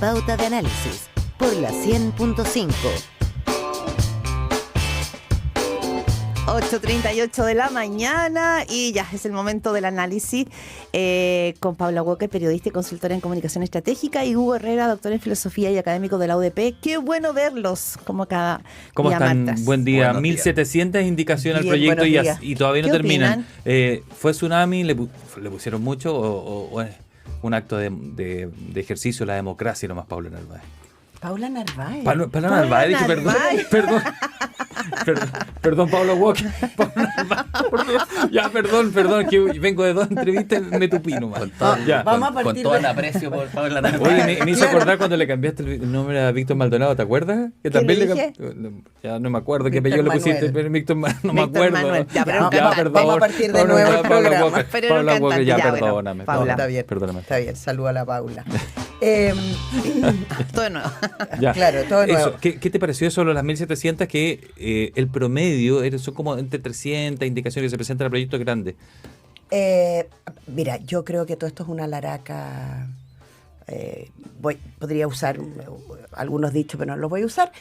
Pauta de Análisis por la 100.5. 8:38 de la mañana y ya es el momento del análisis con Paula Walker, periodista y consultora en comunicación estratégica, y Hugo Herrera, doctor en filosofía y académico de la UDP. Qué bueno verlos como cada ¿Cómo día, están? Martas. Buen día. Buenos 1700 indicaciones al Bien, proyecto buenos y todavía no ¿Qué terminan. opinan? ¿Fue tsunami? ¿Le pusieron mucho o es un acto de ejercicio de la democracia nomás, Paula Narváez? Paula Narváez. Paula Narváez, dije, perdón, Pablo Walker. Perdón, que vengo de dos entrevistas, me tupí nomás. Con todo el aprecio por Paula Narváez. Oye, me hizo acordar cuando le cambiaste el nombre a Víctor Maldonado, ¿te acuerdas? Que también ya no me acuerdo qué apellido le pusiste, pero Víctor no me acuerdo. Manuel. Ya, perdón. Vamos a partir de nuevo el programa. Paula Walker, ya perdóname. Paula. Está bien, Perdóname. está bien. Saluda a la Paula. Todo de nuevo. Ya. Claro, todo de nuevo. Eso, ¿qué te pareció eso de las 1700? Que el promedio son como entre 300 indicaciones que se presentan al proyecto grande. Mira, yo creo que todo esto es una laraca. Podría usar algunos dichos, pero no los voy a usar.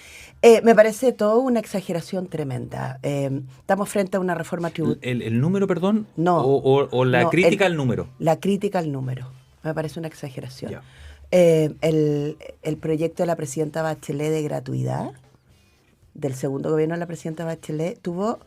Me parece todo una exageración tremenda. Estamos frente a una reforma tributaria. ¿El número, perdón? No. ¿O la No, crítica al número? La crítica al número. Me parece una exageración. Ya. El proyecto de la presidenta Bachelet de gratuidad, del segundo gobierno de la presidenta Bachelet, tuvo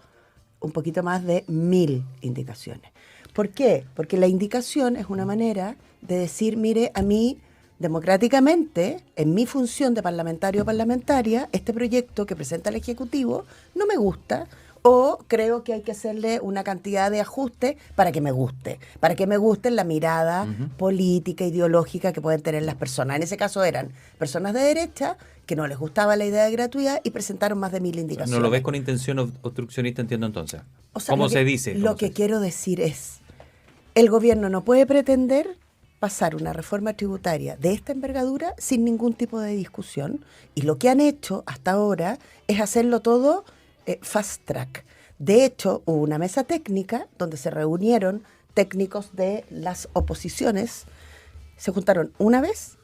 un poquito más de 1000 indicaciones. ¿Por qué? Porque la indicación es una manera de decir, mire, a mí, democráticamente, en mi función de parlamentario o parlamentaria, este proyecto que presenta el Ejecutivo no me gusta, o creo que hay que hacerle una cantidad de ajustes para que me guste en la mirada política, ideológica que pueden tener las personas. En ese caso eran personas de derecha que no les gustaba la idea de gratuidad y presentaron más de 1000 indicaciones. ¿No lo ves con intención obstruccionista, entiendo entonces? O sea, ¿Cómo se dice? Lo que quiero decir es, el gobierno no puede pretender pasar una reforma tributaria de esta envergadura sin ningún tipo de discusión, y lo que han hecho hasta ahora es hacerlo todo fast track. De hecho, hubo una mesa técnica donde se reunieron técnicos de las oposiciones, se juntaron una vez.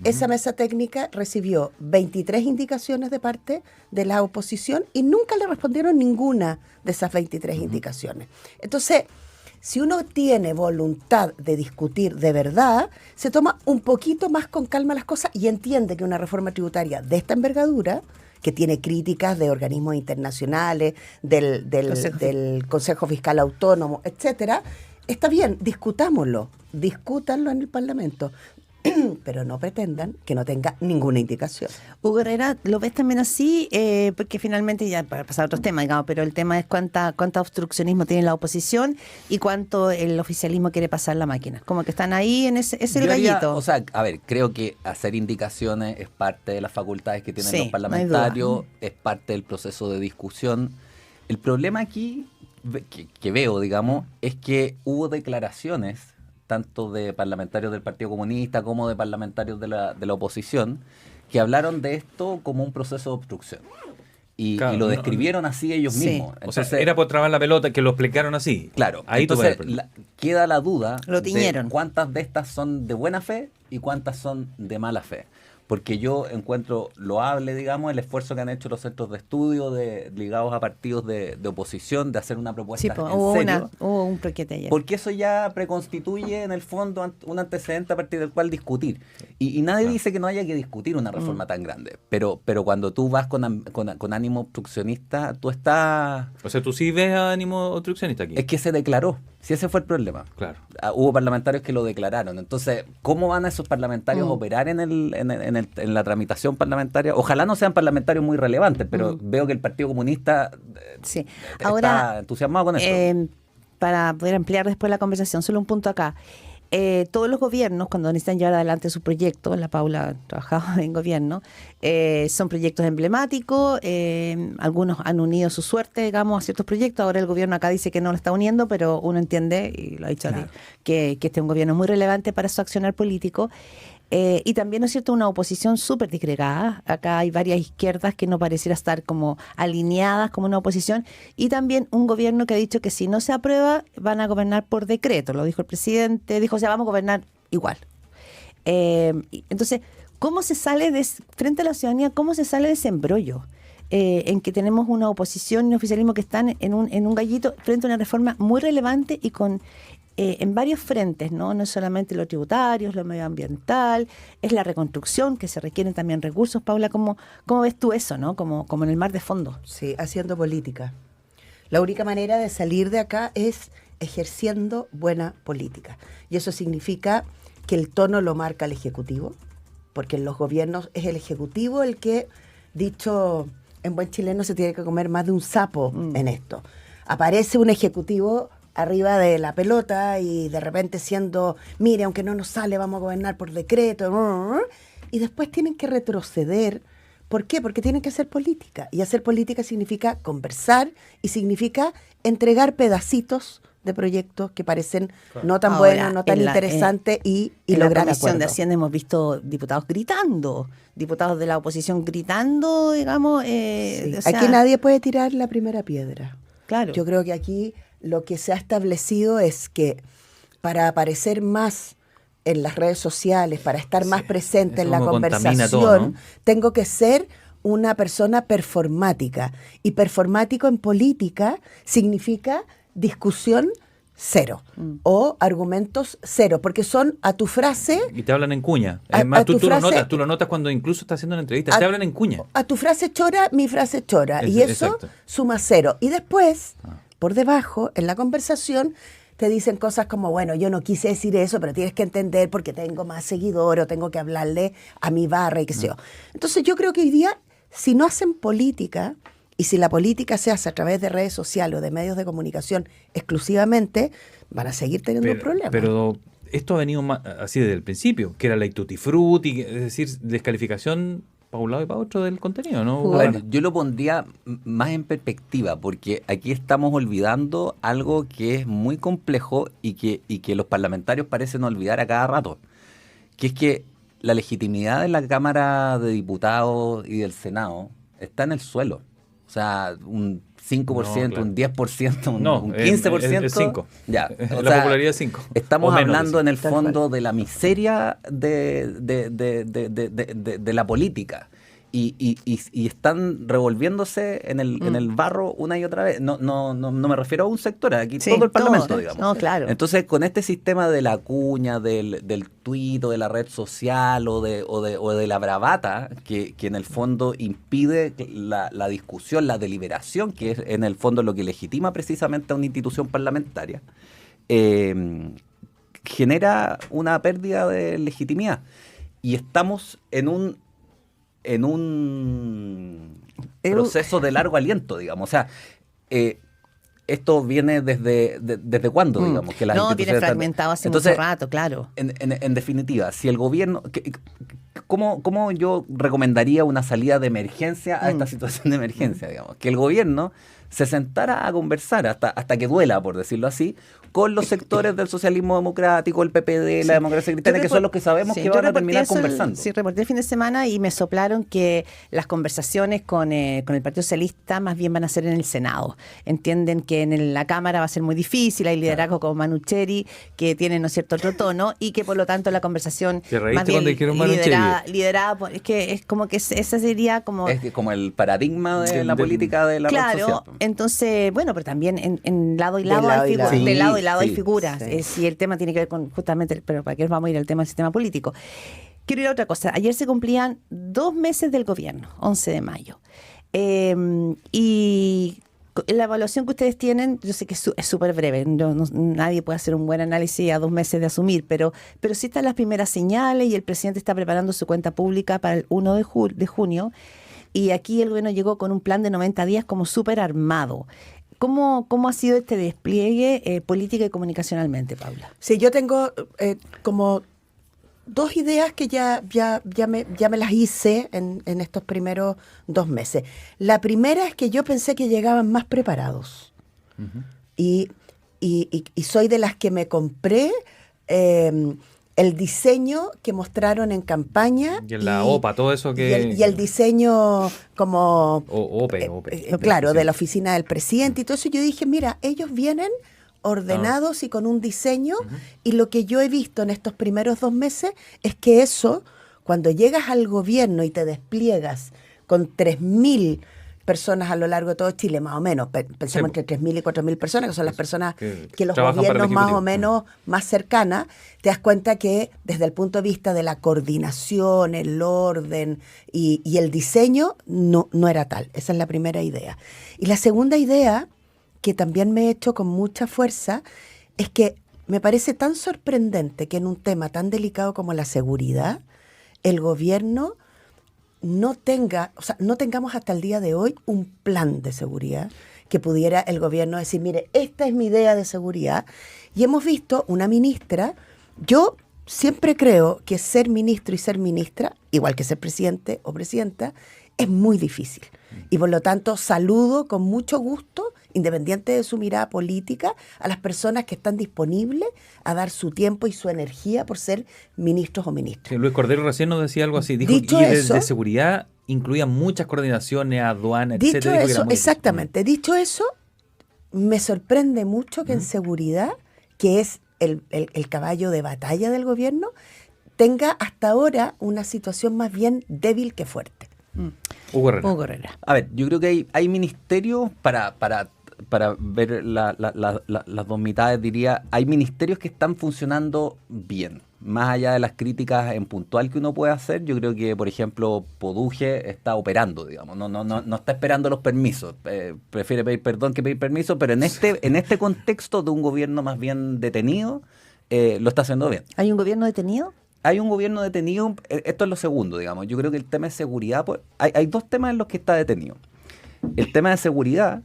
Esa mesa técnica recibió 23 indicaciones de parte de la oposición y nunca le respondieron ninguna de esas 23 indicaciones. Entonces, si uno tiene voluntad de discutir de verdad, se toma un poquito más con calma las cosas y entiende que una reforma tributaria de esta envergadura, que tiene críticas de organismos internacionales, del Consejo Fiscal Autónomo, etcétera, está bien, discútanlo en el Parlamento, pero no pretendan que no tenga ninguna indicación. Hugo Herrera, ¿lo ves también así? Porque finalmente, ya para pasar a otros temas, digamos, pero el tema es cuánta obstruccionismo tiene la oposición y cuánto el oficialismo quiere pasar la máquina. Como que están ahí en ese el gallito. O sea, a ver, creo que hacer indicaciones es parte de las facultades que tienen Sí, los parlamentarios, es parte del proceso de discusión. El problema aquí, que veo, digamos, es que hubo declaraciones tanto de parlamentarios del Partido Comunista como de parlamentarios de la oposición, que hablaron de esto como un proceso de obstrucción. Y lo describieron así ellos mismos. Entonces, o sea, era por trabar la pelota que lo explicaron así. Claro. Ahí entonces queda la duda Lo tiñeron. de cuántas de estas son de buena fe y cuántas son de mala fe. Porque yo encuentro loable, digamos, el esfuerzo que han hecho los centros de estudio ligados a partidos de oposición de hacer una propuesta en serio. Hubo un proyecto ayer. Porque eso ya preconstituye en el fondo un antecedente a partir del cual discutir. Y nadie dice que no haya que discutir una reforma tan grande. Pero cuando tú vas con ánimo obstruccionista, tú estás... O sea, tú sí ves ánimo obstruccionista aquí. Es que se declaró. Si ese fue el problema. Claro. Hubo parlamentarios que lo declararon. Entonces, ¿cómo van esos parlamentarios a operar en la tramitación parlamentaria? Ojalá no sean parlamentarios muy relevantes, pero veo que el Partido Comunista Sí. está Ahora, entusiasmado con esto. Para poder ampliar después la conversación, solo un punto acá. Todos los gobiernos, cuando necesitan llevar adelante sus proyectos, la Paula trabajaba en gobierno, son proyectos emblemáticos, algunos han unido su suerte, digamos, a ciertos proyectos. Ahora el gobierno acá dice que no lo está uniendo, pero uno entiende, y lo ha dicho Claro. que este es un gobierno muy relevante para su accionar político. Y también, ¿no es cierto?, una oposición súper disgregada. Acá hay varias izquierdas que no pareciera estar como alineadas como una oposición. Y también un gobierno que ha dicho que si no se aprueba van a gobernar por decreto. Lo dijo el presidente, dijo, o sea, vamos a gobernar igual. Entonces, ¿Cómo se sale frente a la ciudadanía, cómo se sale de ese embrollo? En que tenemos una oposición y un oficialismo que están en un gallito frente a una reforma muy relevante y con en varios frentes, ¿no? No es solamente lo tributario, lo medioambiental, es la reconstrucción, que se requieren también recursos. Paula, ¿cómo ves tú eso, ¿no? Como en el mar de fondo. Sí, haciendo política. La única manera de salir de acá es ejerciendo buena política. Y eso significa que el tono lo marca el Ejecutivo, porque en los gobiernos es el Ejecutivo el que, dicho en buen chileno, se tiene que comer más de un sapo en esto. Aparece un Ejecutivo arriba de la pelota y de repente siendo, mire, aunque no nos sale, vamos a gobernar por decreto, y después tienen que retroceder. ¿Por qué? Porque tienen que hacer política, y hacer política significa conversar y significa entregar pedacitos de proyectos que parecen no tan buenos, no tan interesantes y lograr acuerdos. En la Comisión de Hacienda hemos visto diputados gritando, diputados de la oposición gritando, digamos. Sí. O sea, aquí nadie puede tirar la primera piedra. Claro. Yo creo que aquí lo que se ha establecido es que para aparecer más en las redes sociales, para estar más presente en la conversación, todo, ¿no? Tengo que ser una persona performática. Y performático en política significa discusión cero o argumentos cero, porque son a tu frase. Y te hablan en cuña. Además, tú lo notas cuando incluso estás haciendo una entrevista, te hablan en cuña. A tu frase chora, mi frase chora. Y eso exacto. Suma cero. Y después, por debajo, en la conversación, te dicen cosas como, bueno, yo no quise decir eso, pero tienes que entender porque tengo más seguidores o tengo que hablarle a mi barra y qué sé yo. Entonces yo creo que hoy día, si no hacen política, y si la política se hace a través de redes sociales o de medios de comunicación exclusivamente, van a seguir teniendo problemas. Pero esto ha venido así desde el principio, que era la tutti frutti, es decir, descalificación para un lado y para otro del contenido, ¿no? Bueno, yo lo pondría más en perspectiva, porque aquí estamos olvidando algo que es muy complejo y que los parlamentarios parecen olvidar a cada rato, que es que la legitimidad de la Cámara de Diputados y del Senado está en el suelo. O sea, un 5%, no, claro. Un 10%, un 15%. Es 5. Ya, la popularidad es 5. Estamos hablando en el fondo de la miseria de la política. Y están revolviéndose en el barro una y otra vez. No me refiero a un sector, aquí sí, todo el Parlamento, digamos. No, claro. Entonces, con este sistema de la cuña, del tuit o de la red social o de la bravata, que en el fondo impide la discusión, la deliberación, que es en el fondo lo que legitima precisamente a una institución parlamentaria, genera una pérdida de legitimidad. Y estamos en un proceso de largo aliento, digamos. O sea, esto viene desde cuándo, digamos, que las viene fragmentado hace mucho rato, claro. En definitiva, si el gobierno, ¿cómo yo recomendaría una salida de emergencia a esta situación de emergencia, digamos? Que el gobierno se sentara a conversar hasta que duela, por decirlo así, con los sectores del socialismo democrático, el PPD, la democracia cristiana, que son los que sabemos que van a terminar conversando. Sí, reporté el fin de semana y me soplaron que las conversaciones con el Partido Socialista más bien van a ser en el Senado. Entienden que en la Cámara va a ser muy difícil, hay liderazgo como Manucheri, que tienen, ¿no es cierto?, otro tono, y que por lo tanto la conversación más bien liderada por, es que es como que esa sería como... Es que como el paradigma de la política de la red social. Claro, entonces, bueno, pero también en lado y lado hay figuras. De lado y lado hay figuras. Si el tema tiene que ver con justamente, pero para qué vamos a ir al tema del sistema político. Quiero ir a otra cosa. Ayer se cumplían 2 meses del gobierno, 11 de mayo. Y la evaluación que ustedes tienen, yo sé que es súper breve, nadie puede hacer un buen análisis a 2 meses de asumir, pero sí están las primeras señales y el presidente está preparando su cuenta pública para el 1 de junio. Y aquí el gobierno llegó con un plan de 90 días como súper armado. ¿Cómo ha sido este despliegue política y comunicacionalmente, Paula? Sí, yo tengo como 2 ideas que ya me las hice en estos primeros 2 meses. La primera es que yo pensé que llegaban más preparados. Uh-huh. Y soy de las que me compré el diseño que mostraron en campaña. Y en la OPA, todo eso que... Y el diseño como... OPE. Claro, de la oficina del presidente y todo eso. Yo dije, mira, ellos vienen ordenados y con un diseño, y lo que yo he visto en estos primeros 2 meses es que eso, cuando llegas al gobierno y te despliegas con 3.000 personas a lo largo de todo Chile, más o menos, pensemos entre 3.000 y 4.000 personas, que son las personas que los gobiernos más o menos más cercanas, te das cuenta que desde el punto de vista de la coordinación, el orden y el diseño, no era tal. Esa es la primera idea. Y la segunda idea, que también me he hecho con mucha fuerza, es que me parece tan sorprendente que en un tema tan delicado como la seguridad, el gobierno no tengamos hasta el día de hoy un plan de seguridad que pudiera el gobierno decir, mire, esta es mi idea de seguridad. Y hemos visto una ministra, yo siempre creo que ser ministro y ser ministra, igual que ser presidente o presidenta, es muy difícil. Y por lo tanto saludo con mucho gusto, independiente de su mirada política, a las personas que están disponibles a dar su tiempo y su energía por ser ministros o ministras. Sí, Luis Cordero recién nos decía algo así, dijo que de seguridad incluía muchas coordinaciones, aduanas, etcétera. Dicho eso, exactamente, dicho eso, me sorprende mucho que en seguridad, que es el caballo de batalla del gobierno, tenga hasta ahora una situación más bien débil que fuerte. Hugo Herrera. A ver, yo creo que hay ministerios para ver las dos mitades, diría, hay ministerios que están funcionando bien. Más allá de las críticas en puntual que uno puede hacer, yo creo que, por ejemplo, Poduje está operando, digamos, no está esperando los permisos, prefiere pedir perdón que pedir permiso, pero en este contexto de un gobierno más bien detenido, lo está haciendo bien. ¿Hay un gobierno detenido? Hay un gobierno detenido, esto es lo segundo, digamos. Yo creo que el tema de seguridad, pues, hay dos temas en los que está detenido. El tema de seguridad,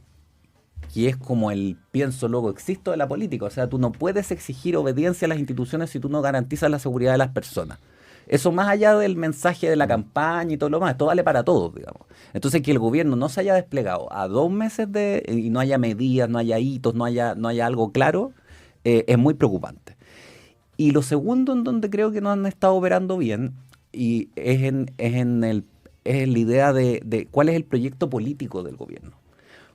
que es como el pienso, luego existo de la política. O sea, tú no puedes exigir obediencia a las instituciones si tú no garantizas la seguridad de las personas. Eso más allá del mensaje de la campaña y todo lo demás, esto vale para todos, digamos. Entonces, que el gobierno no se haya desplegado a 2 meses y no haya medidas, no haya hitos, no haya algo claro, es muy preocupante. Y lo segundo en donde creo que no han estado operando bien y es en la idea de cuál es el proyecto político del gobierno.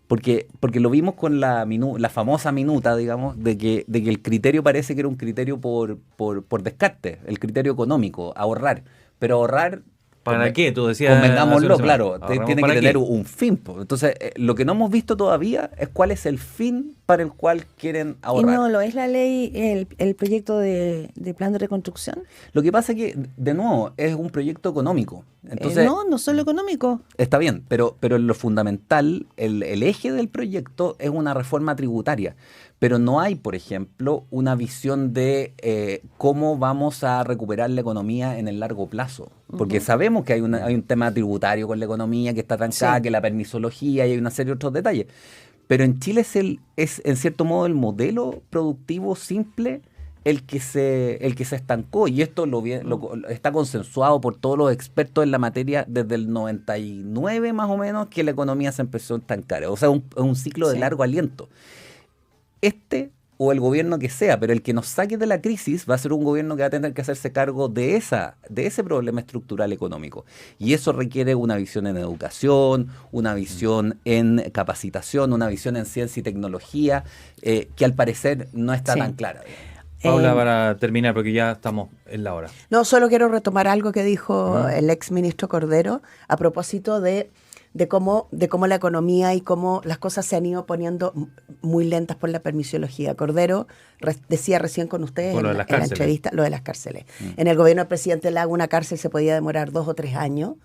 Porque lo vimos con la famosa minuta, digamos, de que el criterio parece que era un criterio por descarte, el criterio económico, ahorrar. Pero ahorrar... ¿Para qué? Tú decías... Convengámoslo, claro, tiene que tener qué. un fin. Entonces, lo que no hemos visto todavía es cuál es el fin para el cual quieren ahorrar. ¿Y no lo es la ley, el proyecto de plan de reconstrucción? Lo que pasa es que, de nuevo, es un proyecto económico. Entonces, no solo económico. Está bien, pero en lo fundamental, el eje del proyecto es una reforma tributaria. Pero no hay, por ejemplo, una visión de cómo vamos a recuperar la economía en el largo plazo. Porque sabemos que hay un tema tributario con la economía que está trancada, que la permisología y hay una serie de otros detalles. Pero en Chile es en cierto modo el modelo productivo simple el que se estancó. Y esto está consensuado por todos los expertos en la materia desde el 99 más o menos, que la economía se empezó a estancar. O sea, un ciclo de largo aliento. O el gobierno que sea, pero el que nos saque de la crisis va a ser un gobierno que va a tener que hacerse cargo de ese problema estructural económico. Y eso requiere una visión en educación, una visión en capacitación, una visión en ciencia y tecnología, que al parecer no está tan clara. Paula, para terminar, porque ya estamos en la hora. No, solo quiero retomar algo que dijo el ex ministro Cordero a propósito de cómo la economía y cómo las cosas se han ido poniendo muy lentas por la permisiología. Cordero decía recién con ustedes en la entrevista lo de las cárceles. En el gobierno del presidente Lago una cárcel se podía demorar 2 o 3 años.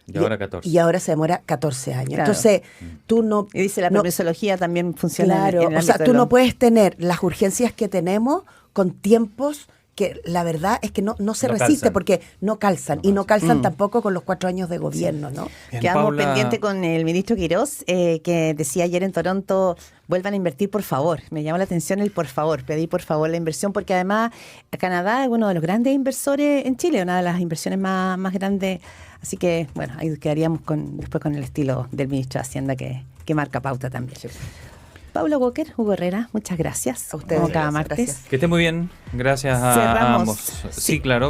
Y ahora 14. Y ahora se demora 14 años. Claro. Entonces, tú no... Y dice, la permisología también funciona. Claro, en el o sea, ámbito tú de no puedes tener las urgencias que tenemos con tiempos que la verdad es que no se resiste calzan. porque no calzan. Y no calzan tampoco con los 4 años de gobierno, ¿no? Bien, Quedamos Paula. pendientes con el ministro Quirós, que decía ayer en Toronto, vuelvan a invertir por favor. Me llamó la atención el por favor, pedí por favor la inversión, porque además Canadá es uno de los grandes inversores en Chile, una de las inversiones más grandes. Así que, bueno, ahí quedaríamos después con el estilo del ministro de Hacienda que marca pauta también. Sí. Paula Walker, Hugo Herrera, muchas gracias. A ustedes. Como cada martes. Gracias. Que esté muy bien. Gracias a Cerramos. ambos. Sí, claro.